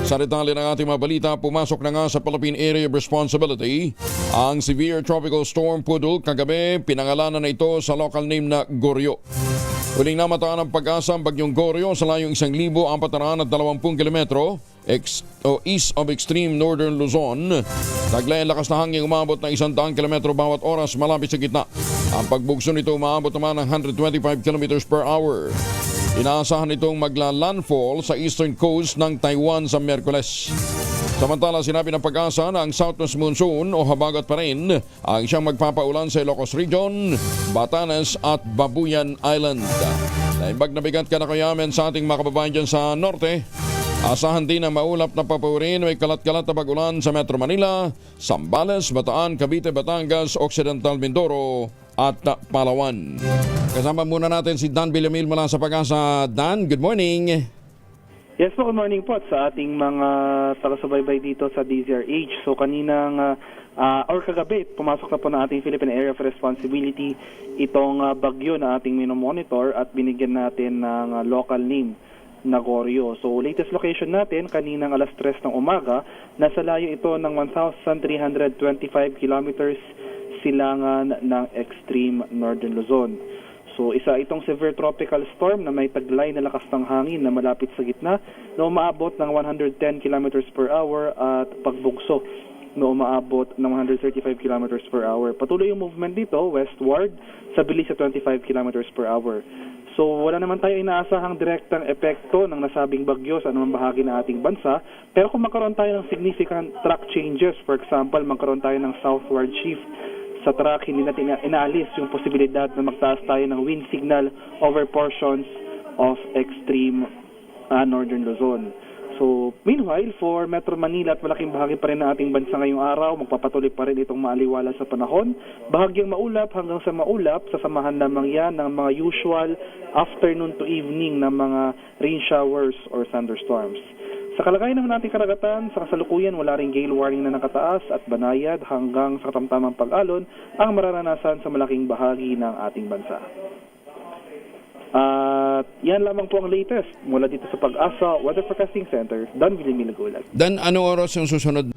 Sa detalye ng ating mga balita, pumasok na nga sa Philippine Area of Responsibility ang Severe Tropical Storm Pudul kagabi. Pinangalanan na ito sa local name na Goryo. Huling namataan ng pag-asa ang bagyong Goryo sa layong 1,420 kilometro east of extreme northern Luzon. Taglay ang lakas na hangin umabot ng 100 kilometro bawat oras malapit sa gitna. Ang pagbugso nito umabot naman ng 125 kilometers per hour. Inaasahan itong magla-landfall sa eastern coast ng Taiwan sa Miyerkules. Samantala, sinabi ng pag-asa na ang southwest monsoon o habagat pa rin ang siyang magpapaulan sa Ilocos Region, Batanes at Babuyan Island. Naimbag na bigat ka na kayaman sa ating mga kababayan dyan sa norte. Asahan din ang maulap na papurin o kalat-kalat na pag-ulan sa Metro Manila, Zambales, Bataan, Cavite, Batangas, Occidental Mindoro at Palawan. Kasama muna natin si Dan Villamil mula sa Pag-asa. Dan, good morning. Yes po, good morning po sa ating mga taga-subaybay dito sa DZRH. So kaninang or kagabi, pumasok na po na ating Philippine Area of Responsibility itong bagyo na ating minomonitor at binigyan natin ng local name na Goryo. So latest location natin, kaninang alas 3 ng umaga, nasa layo ito ng 1,325 kilometers silangan ng extreme northern Luzon. So isa itong severe tropical storm na may taglay na lakas ng hangin na malapit sa gitna na umaabot ng 110 kilometers per hour at pagbugso na umaabot ng 135 kilometers per hour. Patuloy yung movement dito westward sa bilis sa 25 kilometers per hour. So wala naman tayo inaasahang direktang epekto ng nasabing bagyo sa anumang bahagi ng ating bansa, pero kung magkaroon tayo ng significant track changes, for example, magkaroon tayo ng southward shift sa track, hindi natin inaalis yung posibilidad na magtaas tayo ng wind signal over portions of extreme northern Luzon. So, meanwhile, for Metro Manila at malaking bahagi pa rin ng ating bansa ngayong araw, magpapatuloy pa rin itong maaliwala sa panahon. Bahagyang maulap hanggang sa maulap, sasamahan lamang yan ng mga usual afternoon to evening na mga rain showers or thunderstorms. Sa kalagayan naman nating karagatan, sa kasalukuyan wala ring gale warning na nakataas at banayad hanggang sa katamtamang pag-alon ang mararanasan sa malaking bahagi ng ating bansa. At yan lamang po ang latest mula dito sa Pag-asa Weather Forecasting Center, Dan Villamil Gulag. Dan, anong oras yung susunod